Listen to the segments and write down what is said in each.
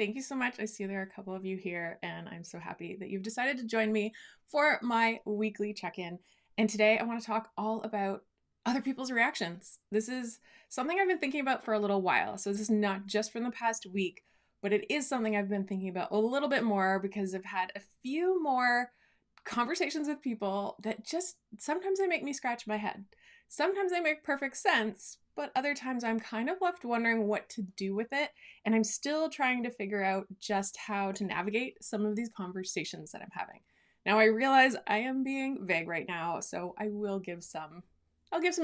Thank you so much. I see there are a couple of you here, and I'm so happy that you've decided to join me for my weekly check in. And today I want to talk all about other people's reactions. This is something I've been thinking about for a little while. So, this is not just from the past week, but it is something I've been thinking about a little bit more because I've had a few more conversations with people that just sometimes they make me scratch my head. Sometimes they make perfect sense, but other times I'm kind of left wondering what to do with it. And I'm still trying to figure out just how to navigate some of these conversations that I'm having. Now I realize I am being vague right now, so I'll give some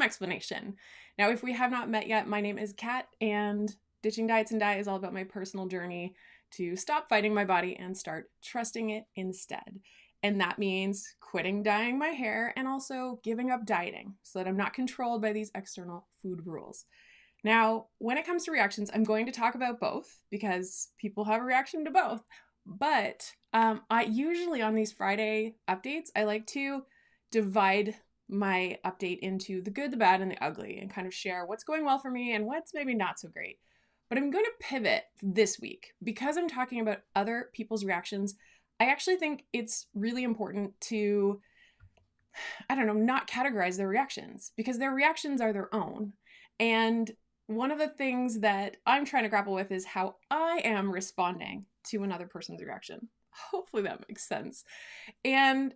explanation. Now, if we have not met yet, my name is Kat, and Ditching Diets and Diet is all about my personal journey to stop fighting my body and start trusting it instead. And that means quitting dyeing my hair and also giving up dieting so that I'm not controlled by these external food rules. Now, when it comes to reactions, I'm going to talk about both because people have a reaction to both. But I usually on these Friday updates, I like to divide my update into the good, the bad, and the ugly and kind of share what's going well for me and what's maybe not so great. But I'm going to pivot this week because I'm talking about other people's reactions. I actually think it's really important to, I don't know, not categorize their reactions because their reactions are their own. And one of the things that I'm trying to grapple with is how I am responding to another person's reaction. Hopefully that makes sense. And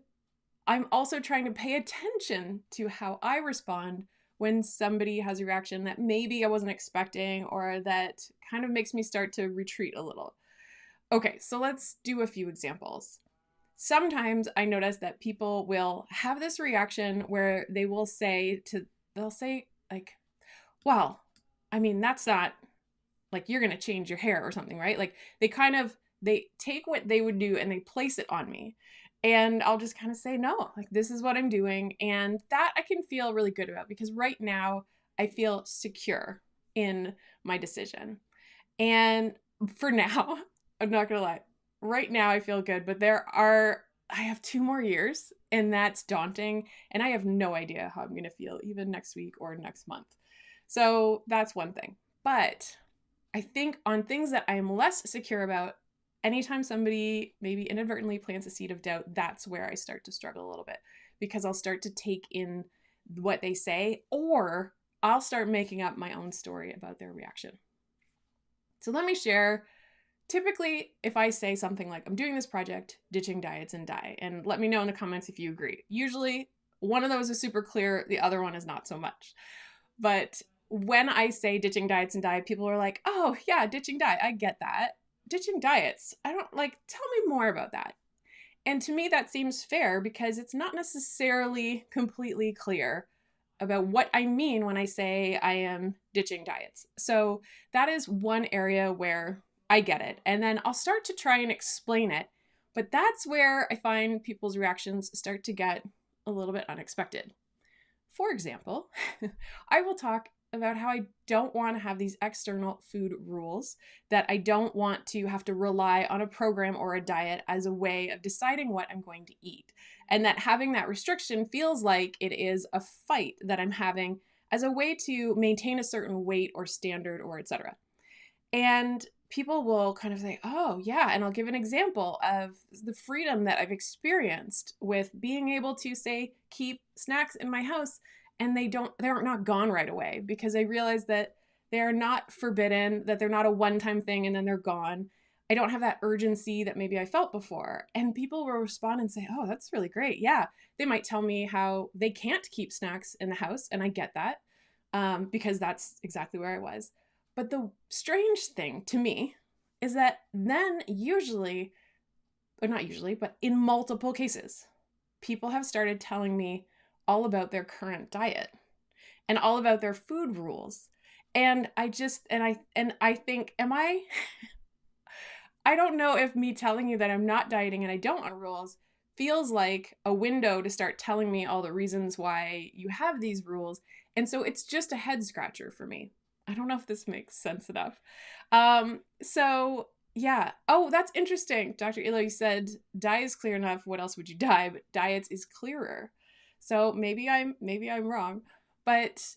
I'm also trying to pay attention to how I respond when somebody has a reaction that maybe I wasn't expecting or that kind of makes me start to retreat a little. Okay, so let's do a few examples. Sometimes I notice that people will have this reaction where they'll say, like, well, I mean, that's not like you're going to change your hair or something, right? Like they take what they would do and they place it on me. And I'll just kind of say, no, like this is what I'm doing. And that I can feel really good about because right now I feel secure in my decision. And for now, I'm not going to lie, right now I feel good, but I have 2 more years and that's daunting. And I have no idea how I'm going to feel even next week or next month. So that's one thing. But I think on things that I am less secure about, anytime somebody maybe inadvertently plants a seed of doubt, that's where I start to struggle a little bit because I'll start to take in what they say or I'll start making up my own story about their reaction. So let me share. Typically, if I say something like, I'm doing this project, ditching diets and die, and let me know in the comments if you agree. Usually, one of those is super clear, the other one is not so much. But when I say ditching diets and diet, people are like, oh, yeah, ditching diet. I get that. Ditching diets. I don't like, tell me more about that. And to me, that seems fair because it's not necessarily completely clear about what I mean when I say I am ditching diets. So that is one area where I get it. And then I'll start to try and explain it. But that's where I find people's reactions start to get a little bit unexpected. For example, I will talk about how I don't want to have these external food rules, that I don't want to have to rely on a program or a diet as a way of deciding what I'm going to eat, and that having that restriction feels like it is a fight that I'm having as a way to maintain a certain weight or standard or etc. And people will kind of say, oh, yeah. And I'll give an example of the freedom that I've experienced with being able to say, keep snacks in my house. And they're not gone right away because I realize that they are not forbidden, that they're not a one time thing and then they're gone. I don't have that urgency that maybe I felt before. And people will respond and say, oh, that's really great. Yeah. They might tell me how they can't keep snacks in the house. And I get that because that's exactly where I was. But the strange thing to me is that then usually, or not usually, but in multiple cases, people have started telling me all about their current diet and all about their food rules. And I think, am I I don't know if me telling you that I'm not dieting and I don't want rules feels like a window to start telling me all the reasons why you have these rules. And so it's just a head scratcher for me. I don't know if this makes sense enough. So yeah. Oh, that's interesting. Dr. Elo, you said dye is clear enough. What else would you dye? But diets is clearer. So maybe I'm wrong. But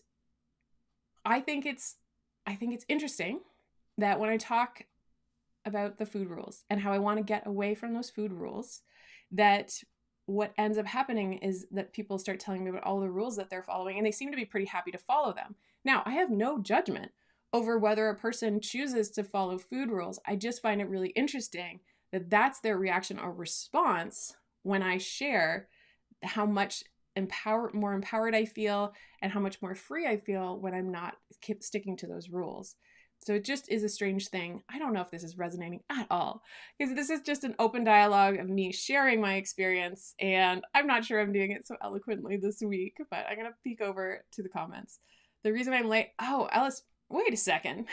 I think it's I think it's interesting that when I talk about the food rules and how I want to get away from those food rules, that what ends up happening is that people start telling me about all the rules that they're following, and they seem to be pretty happy to follow them. Now, I have no judgment over whether a person chooses to follow food rules. I just find it really interesting that that's their reaction or response when I share how much more empowered I feel and how much more free I feel when I'm not sticking to those rules. So it just is a strange thing. I don't know if this is resonating at all, because this is just an open dialogue of me sharing my experience, and I'm not sure I'm doing it so eloquently this week, but I'm going to peek over to the comments. The reason I'm late, oh, Alice, wait a second.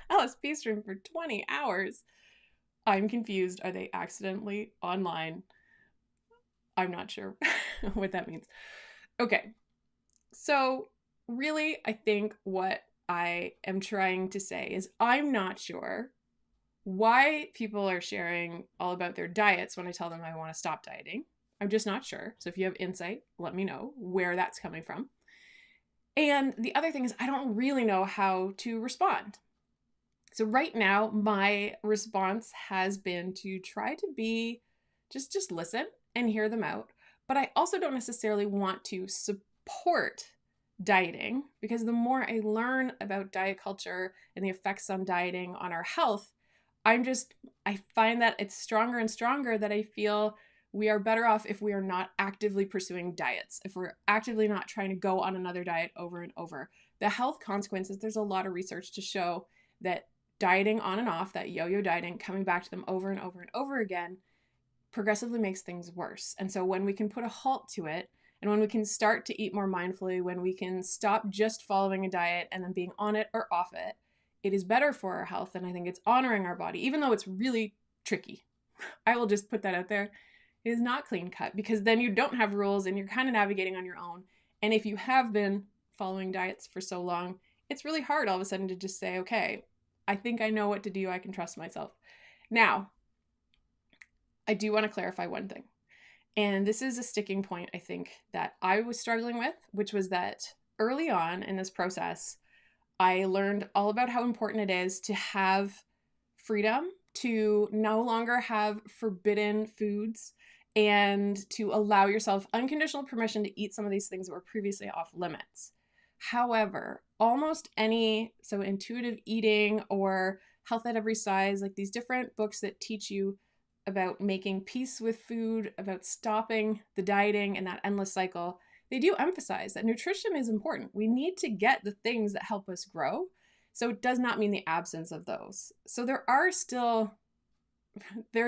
Alice Peastrom for 20 hours. I'm confused. Are they accidentally online? I'm not sure what that means. Okay. So really, I think what I am trying to say is I'm not sure why people are sharing all about their diets when I tell them I want to stop dieting. I'm just not sure. So if you have insight, let me know where that's coming from. And the other thing is I don't really know how to respond. So right now, my response has been to try to be just listen and hear them out. But I also don't necessarily want to support dieting, because the more I learn about diet culture and the effects on dieting on our health, I find that it's stronger and stronger that I feel we are better off if we are not actively pursuing diets, if we're actively not trying to go on another diet over and over. The health consequences, there's a lot of research to show that dieting on and off, that yo-yo dieting, coming back to them over and over and over again, progressively makes things worse. And so when we can put a halt to it, and when we can start to eat more mindfully, when we can stop just following a diet and then being on it or off it, it is better for our health. And I think it's honoring our body, even though it's really tricky. I will just put that out there. It is not clean cut, because then you don't have rules and you're kind of navigating on your own. And if you have been following diets for so long, it's really hard all of a sudden to just say, okay, I think I know what to do. I can trust myself. Now, I do want to clarify one thing. And this is a sticking point, I think, that I was struggling with, which was that early on in this process, I learned all about how important it is to have freedom, to no longer have forbidden foods, and to allow yourself unconditional permission to eat some of these things that were previously off limits. However, so intuitive eating or health at every size, like these different books that teach you about making peace with food, about stopping the dieting and that endless cycle, they do emphasize that nutrition is important. We need to get the things that help us grow. So it does not mean the absence of those. So there are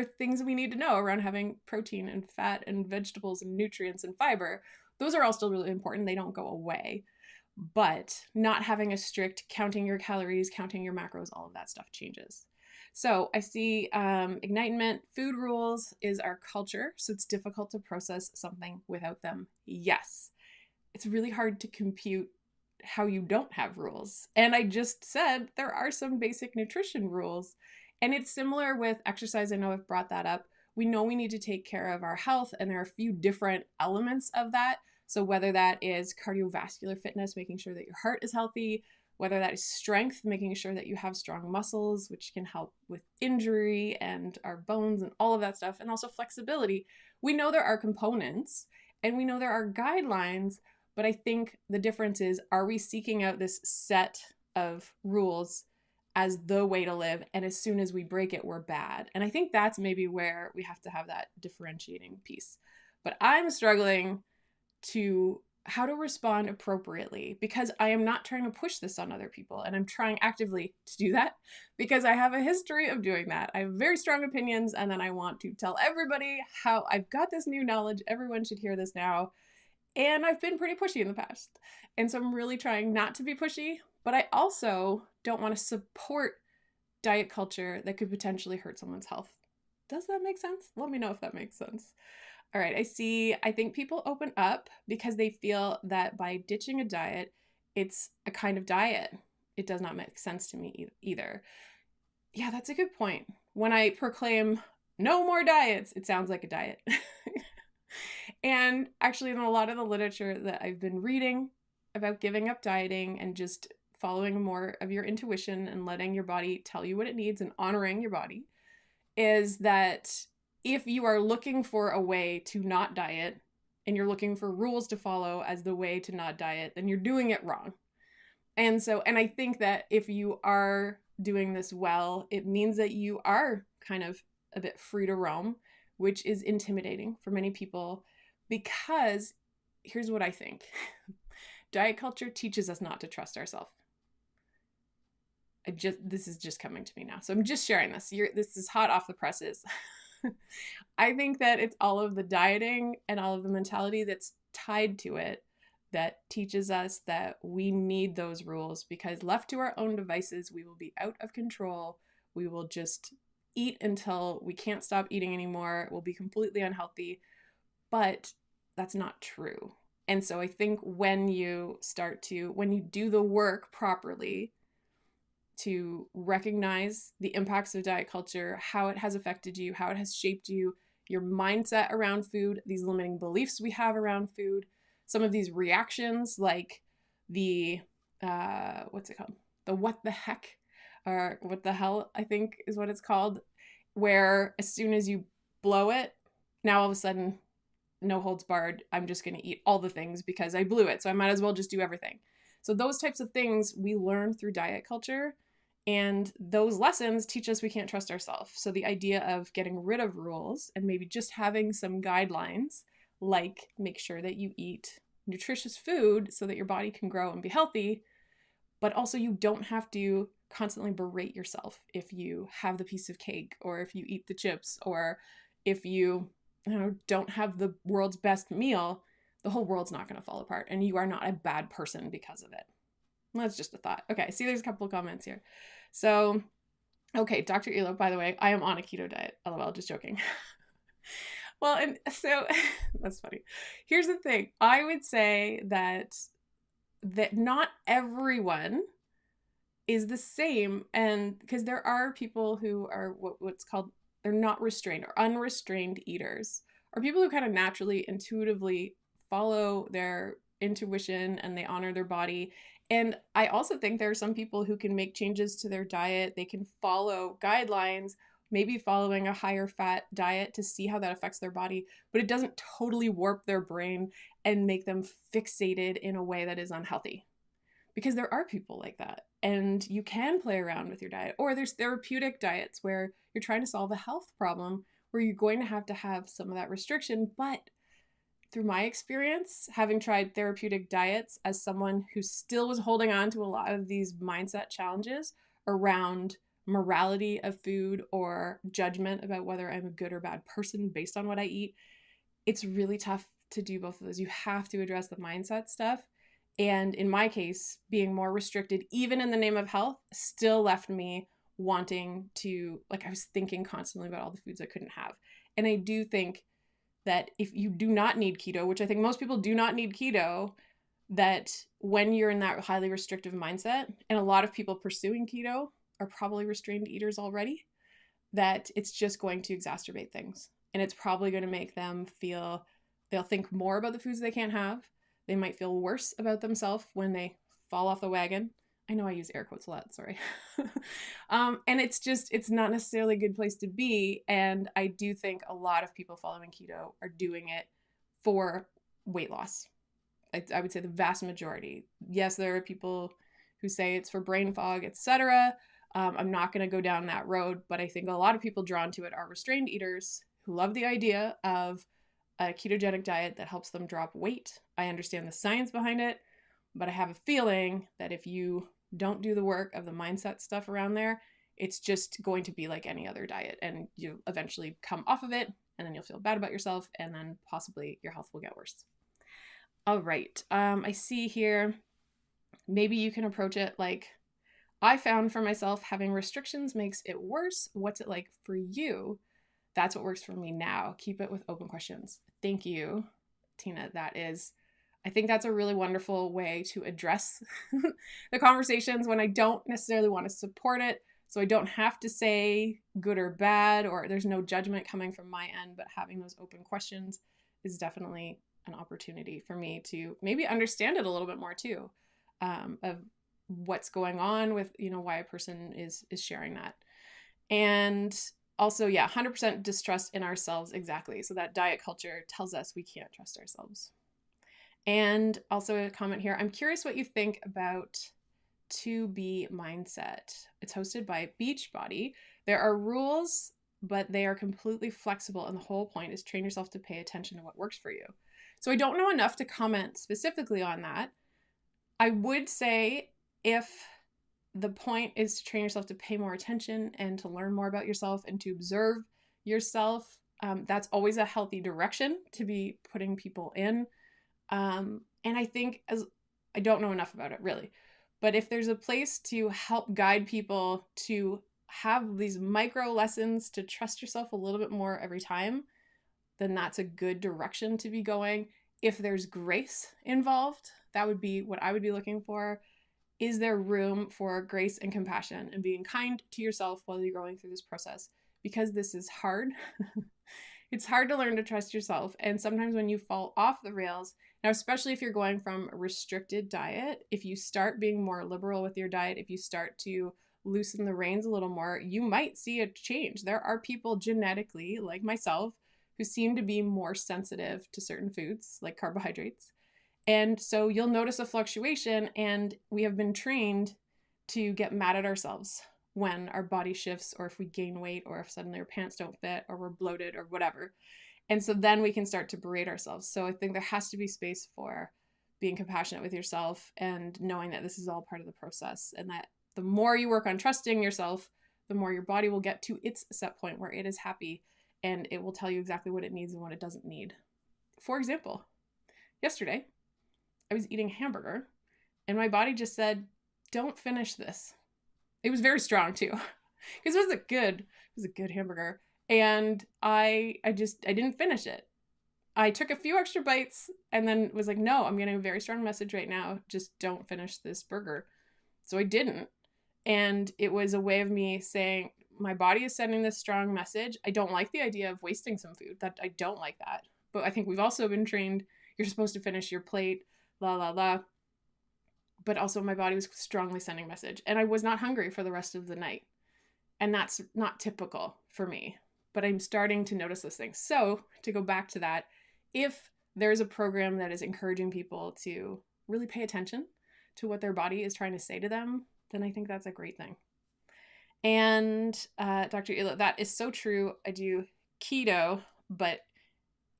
things we need to know around having protein and fat and vegetables and nutrients and fiber. Those are all still really important. They don't go away. But not having a strict counting your calories, counting your macros, all of that stuff changes. So I see Ignitement, food rules is our culture, so it's difficult to process something without them. Yes, it's really hard to compute how you don't have rules. And I just said there are some basic nutrition rules. And it's similar with exercise. I know I've brought that up. We know we need to take care of our health, and there are a few different elements of that. So whether that is cardiovascular fitness, making sure that your heart is healthy, whether that is strength, making sure that you have strong muscles, which can help with injury and our bones and all of that stuff, and also flexibility. We know there are components and we know there are guidelines, but I think the difference is, are we seeking out this set of rules as the way to live, and as soon as we break it, we're bad? And I think that's maybe where we have to have that differentiating piece. But I'm struggling to how to respond appropriately, because I am not trying to push this on other people, and I'm trying actively to do that because I have a history of doing that. I have very strong opinions, and then I want to tell everybody how I've got this new knowledge. Everyone should hear this now. And I've been pretty pushy in the past. And so I'm really trying not to be pushy, but I also don't want to support diet culture that could potentially hurt someone's health. Does that make sense? Let me know if that makes sense. All right, I think people open up because they feel that by ditching a diet, it's a kind of diet. It does not make sense to me either. Yeah, that's a good point. When I proclaim no more diets, it sounds like a diet. And actually, in a lot of the literature that I've been reading about giving up dieting and just following more of your intuition and letting your body tell you what it needs and honoring your body, is that if you are looking for a way to not diet and you're looking for rules to follow as the way to not diet, then you're doing it wrong. And I think that if you are doing this well, it means that you are kind of a bit free to roam, which is intimidating for many people because here's what I think. Diet culture teaches us not to trust ourselves. This is just coming to me now. So I'm just sharing this. This is hot off the presses. I think that it's all of the dieting and all of the mentality that's tied to it that teaches us that we need those rules, because left to our own devices, we will be out of control. We will just eat until we can't stop eating anymore. We'll be completely unhealthy. But that's not true. And so I think when you do the work properly to recognize the impacts of diet culture, how it has affected you, how it has shaped you, your mindset around food, these limiting beliefs we have around food, some of these reactions like the, what's it called? The what the heck, or what the hell, I think is what it's called, where as soon as you blow it, now all of a sudden, no holds barred, I'm just going to eat all the things because I blew it. So I might as well just do everything. So those types of things we learn through diet culture, and those lessons teach us we can't trust ourselves. So the idea of getting rid of rules and maybe just having some guidelines, like make sure that you eat nutritious food so that your body can grow and be healthy, but also you don't have to constantly berate yourself if you have the piece of cake, or if you eat the chips, or if you don't have the world's best meal. The whole world's not going to fall apart, and you are not a bad person because of it. That's just a thought. Okay, see, there's a couple of comments here. So, okay, Dr. Elo, by the way, I am on a keto diet. LOL, just joking. Well, and so that's funny. Here's the thing. I would say that not everyone is the same, and because there are people who are what's called, they're not restrained or unrestrained eaters, or people who kind of naturally, intuitively follow their intuition and they honor their body. And I also think there are some people who can make changes to their diet. They can follow guidelines, maybe following a higher fat diet to see how that affects their body, but it doesn't totally warp their brain and make them fixated in a way that is unhealthy. Because there are people like that, and you can play around with your diet. Or there's therapeutic diets where you're trying to solve a health problem where you're going to have some of that restriction. But through my experience, having tried therapeutic diets as someone who still was holding on to a lot of these mindset challenges around morality of food or judgment about whether I'm a good or bad person based on what I eat, it's really tough to do both of those. You have to address the mindset stuff. And in my case, being more restricted, even in the name of health, still left me wanting to, I was thinking constantly about all the foods I couldn't have. And I do think that if you do not need keto, which I think most people do not need keto, that when you're in that highly restrictive mindset, and a lot of people pursuing keto are probably restrained eaters already, that it's just going to exacerbate things. And it's probably going to make them they'll think more about the foods they can't have. They might feel worse about themselves when they fall off the wagon. I know I use air quotes a lot, sorry. And it's not necessarily a good place to be. And I do think a lot of people following keto are doing it for weight loss. I would say the vast majority. Yes, there are people who say it's for brain fog, etc. I'm not going to go down that road, but I think a lot of people drawn to it are restrained eaters who love the idea of a ketogenic diet that helps them drop weight. I understand the science behind it, but I have a feeling that if you don't do the work of the mindset stuff around there, it's just going to be like any other diet, and you eventually come off of it, and then you'll feel bad about yourself, and then possibly your health will get worse. All right. I see here, maybe you can approach it like, I found for myself having restrictions makes it worse. What's it like for you? That's what works for me now. Keep it with open questions. Thank you, Tina. I think that's a really wonderful way to address the conversations when I don't necessarily want to support it. So I don't have to say good or bad, or there's no judgment coming from my end, but having those open questions is definitely an opportunity for me to maybe understand it a little bit more too, of what's going on with, why a person is sharing that. And Also, yeah, 100% distrust in ourselves. Exactly. So that diet culture tells us we can't trust ourselves. And also a comment here. I'm curious what you think about To Be Mindset. It's hosted by Beachbody. There are rules, but they are completely flexible. And the whole point is train yourself to pay attention to what works for you. So I don't know enough to comment specifically on that. I would say if the point is to train yourself to pay more attention and to learn more about yourself and to observe yourself, that's always a healthy direction to be putting people in. And I think, as I don't know enough about it really, but if there's a place to help guide people to have these micro lessons to trust yourself a little bit more every time, then that's a good direction to be going. If there's grace involved, that would be what I would be looking for. Is there room for grace and compassion and being kind to yourself while you're going through this process? Because this is hard. It's hard to learn to trust yourself. And sometimes when you fall off the rails, now, especially if you're going from a restricted diet, if you start being more liberal with your diet, if you start to loosen the reins a little more, you might see a change. There are people genetically, like myself, who seem to be more sensitive to certain foods, like carbohydrates. And so you'll notice a fluctuation, and we have been trained to get mad at ourselves when our body shifts, or if we gain weight, or if suddenly our pants don't fit, or we're bloated, or whatever. And so then we can start to berate ourselves. So I think there has to be space for being compassionate with yourself and knowing that this is all part of the process, and that the more you work on trusting yourself, the more your body will get to its set point where it is happy and it will tell you exactly what it needs and what it doesn't need. For example, yesterday I was eating a hamburger and my body just said, don't finish this. It was very strong too, because it was a good hamburger. And I didn't finish it. I took a few extra bites and then was like, no, I'm getting a very strong message right now. Just don't finish this burger. So I didn't. And it was a way of me saying, my body is sending this strong message. I don't like the idea of wasting some food. That I don't like that. But I think we've also been trained, you're supposed to finish your plate, la la la. But also my body was strongly sending message. And I was not hungry for the rest of the night. And that's not typical for me. But I'm starting to notice those things. So to go back to that, if there's a program that is encouraging people to really pay attention to what their body is trying to say to them, then I think that's a great thing. And Dr. Ela, that is so true. I do keto, but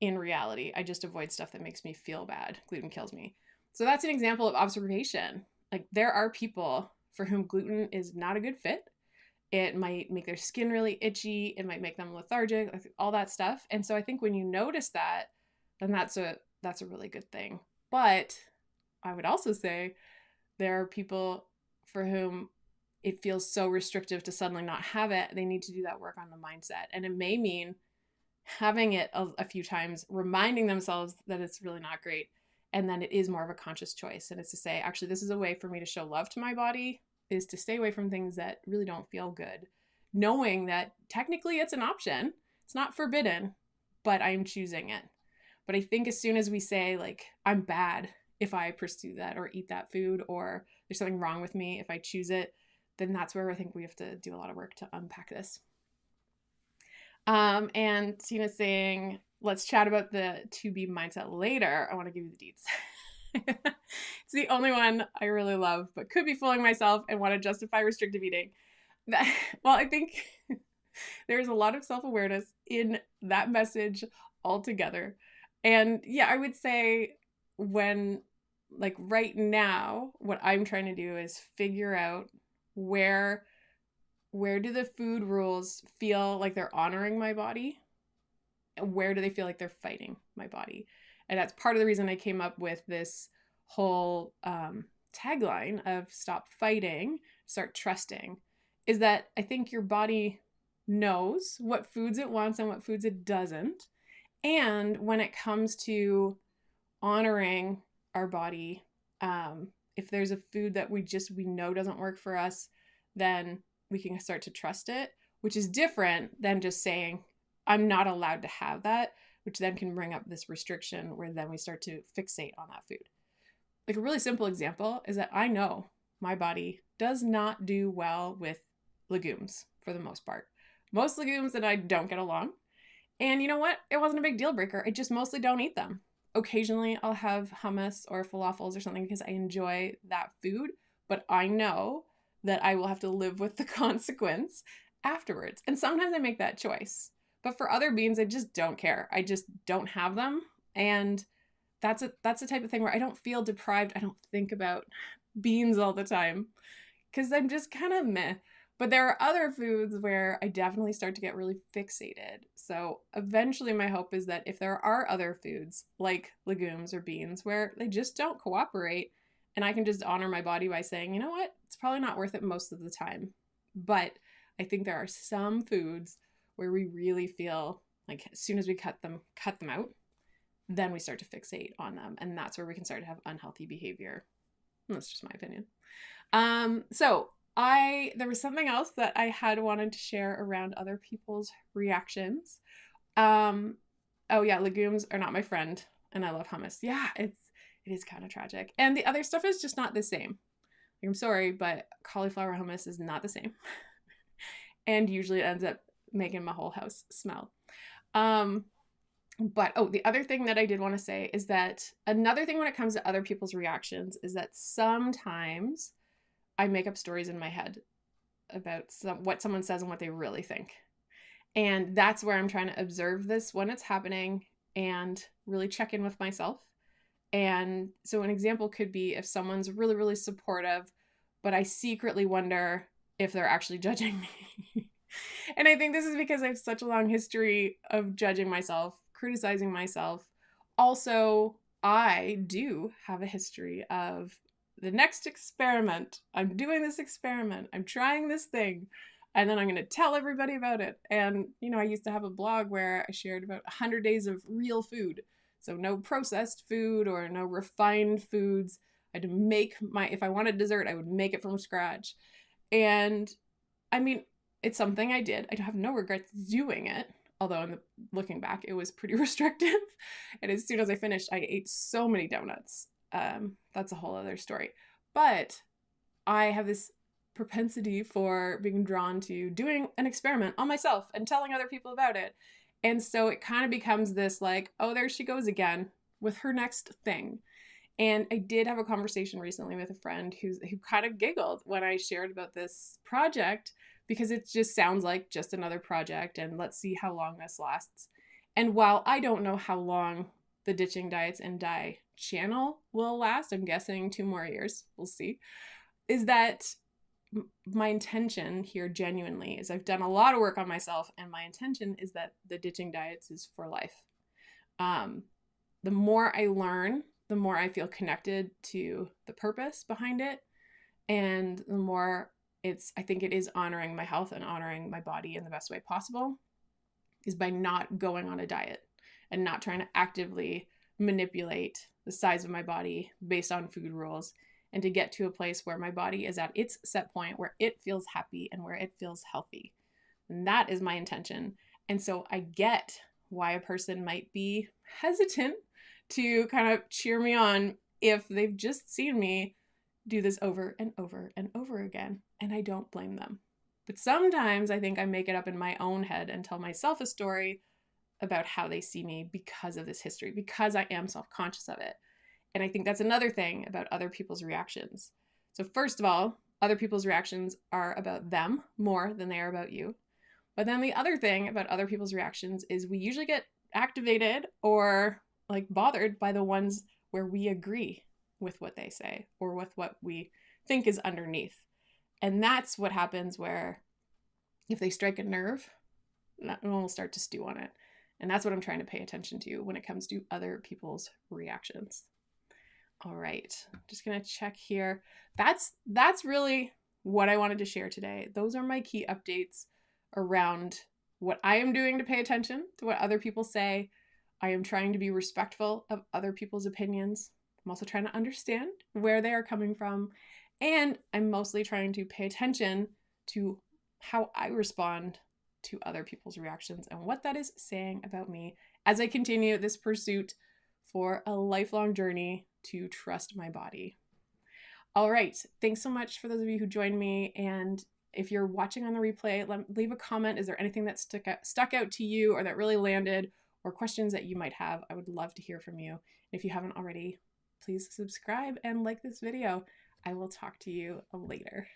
in reality, I just avoid stuff that makes me feel bad. Gluten kills me. So that's an example of observation. Like, there are people for whom gluten is not a good fit. It might make their skin really itchy. It might make them lethargic, like all that stuff. And so I think when you notice that, then that's a really good thing. But I would also say there are people for whom it feels so restrictive to suddenly not have it. They need to do that work on the mindset. And it may mean having it a few times, reminding themselves that it's really not great. And then it is more of a conscious choice. And it's to say, actually, this is a way for me to show love to my body, is to stay away from things that really don't feel good, knowing that technically it's an option. It's not forbidden, but I'm choosing it. But I think as soon as we say, like, I'm bad if I pursue that or eat that food, or there's something wrong with me if I choose it, then that's where I think we have to do a lot of work to unpack this. And Tina's saying, let's chat about the To Be mindset later. I want to give you the deets. It's the only one I really love, but could be fooling myself and want to justify restrictive eating. Well, I think there's a lot of self-awareness in that message altogether. And yeah, I would say when, like right now, what I'm trying to do is figure out where do the food rules feel like they're honoring my body? And where do they feel like they're fighting my body? And that's part of the reason I came up with this whole tagline of stop fighting, start trusting, is that I think your body knows what foods it wants and what foods it doesn't. And when it comes to honoring our body, if there's a food that we know doesn't work for us, then we can start to trust it, which is different than just saying, I'm not allowed to have that, which then can bring up this restriction where then we start to fixate on that food. Like, a really simple example is that I know my body does not do well with legumes for the most part. most legumes and I don't get along. And you know what? It wasn't a big deal breaker. I just mostly don't eat them. Occasionally I'll have hummus or falafels or something because I enjoy that food, but I know that I will have to live with the consequence afterwards. And sometimes I make that choice. But for other beans, I just don't care. I just don't have them. And that's the type of thing where I don't feel deprived. I don't think about beans all the time because I'm just kind of meh. But there are other foods where I definitely start to get really fixated. So eventually my hope is that if there are other foods like legumes or beans where they just don't cooperate, and I can just honor my body by saying, you know what, it's probably not worth it most of the time. But I think there are some foods where we really feel like as soon as we cut them out, then we start to fixate on them. And that's where we can start to have unhealthy behavior. That's just my opinion. So there was something else that I had wanted to share around other people's reactions. Oh yeah, legumes are not my friend, and I love hummus. Yeah, it is kind of tragic. And the other stuff is just not the same. Like, I'm sorry, but cauliflower hummus is not the same. And usually it ends up making my whole house smell. But the other thing that I did want to say is that another thing when it comes to other people's reactions is that sometimes I make up stories in my head about what someone says and what they really think. And that's where I'm trying to observe this when it's happening and really check in with myself. And so an example could be if someone's really, really supportive, but I secretly wonder if they're actually judging me. And I think this is because I have such a long history of judging myself, criticizing myself. Also, I do have a history of the next experiment. I'm doing this experiment. I'm trying this thing. And then I'm going to tell everybody about it. And, I used to have a blog where I shared about 100 days of real food. So no processed food or no refined foods. I had to make if I wanted dessert, I would make it from scratch. And I mean, it's something I did. I have no regrets doing it. Although looking back, it was pretty restrictive. And as soon as I finished, I ate so many donuts. That's a whole other story. But I have this propensity for being drawn to doing an experiment on myself and telling other people about it. And so it kind of becomes this like, oh, there she goes again with her next thing. And I did have a conversation recently with a friend who kind of giggled when I shared about this project because it just sounds like just another project and let's see how long this lasts. And while I don't know how long the Ditching Diets and Die channel will last, I'm guessing 2 more years, we'll see, is that my intention here genuinely is I've done a lot of work on myself and my intention is that the Ditching Diets is for life. The more I learn, the more I feel connected to the purpose behind it. And the more I think it is honoring my health and honoring my body in the best way possible is by not going on a diet and not trying to actively manipulate the size of my body based on food rules and to get to a place where my body is at its set point where it feels happy and where it feels healthy. And that is my intention. And so I get why a person might be hesitant to kind of cheer me on if they've just seen me do this over and over and over again. And I don't blame them. But sometimes I think I make it up in my own head and tell myself a story about how they see me because of this history, because I am self-conscious of it. And I think that's another thing about other people's reactions. So first of all, other people's reactions are about them more than they are about you. But then the other thing about other people's reactions is we usually get activated or like bothered by the ones where we agree with what they say or with what we think is underneath. And that's what happens where if they strike a nerve, we'll start to stew on it. And that's what I'm trying to pay attention to when it comes to other people's reactions. All right, just gonna check here. That's really what I wanted to share today. Those are my key updates around what I am doing to pay attention to what other people say. I am trying to be respectful of other people's opinions. I'm also trying to understand where they are coming from. And I'm mostly trying to pay attention to how I respond to other people's reactions and what that is saying about me as I continue this pursuit for a lifelong journey to trust my body. All right. Thanks so much for those of you who joined me. And If you're watching on the replay, leave a comment. Is there anything that stuck out to you or that really landed, or questions that you might have? I would love to hear from you. If you haven't already, please subscribe and like this video. I will talk to you later.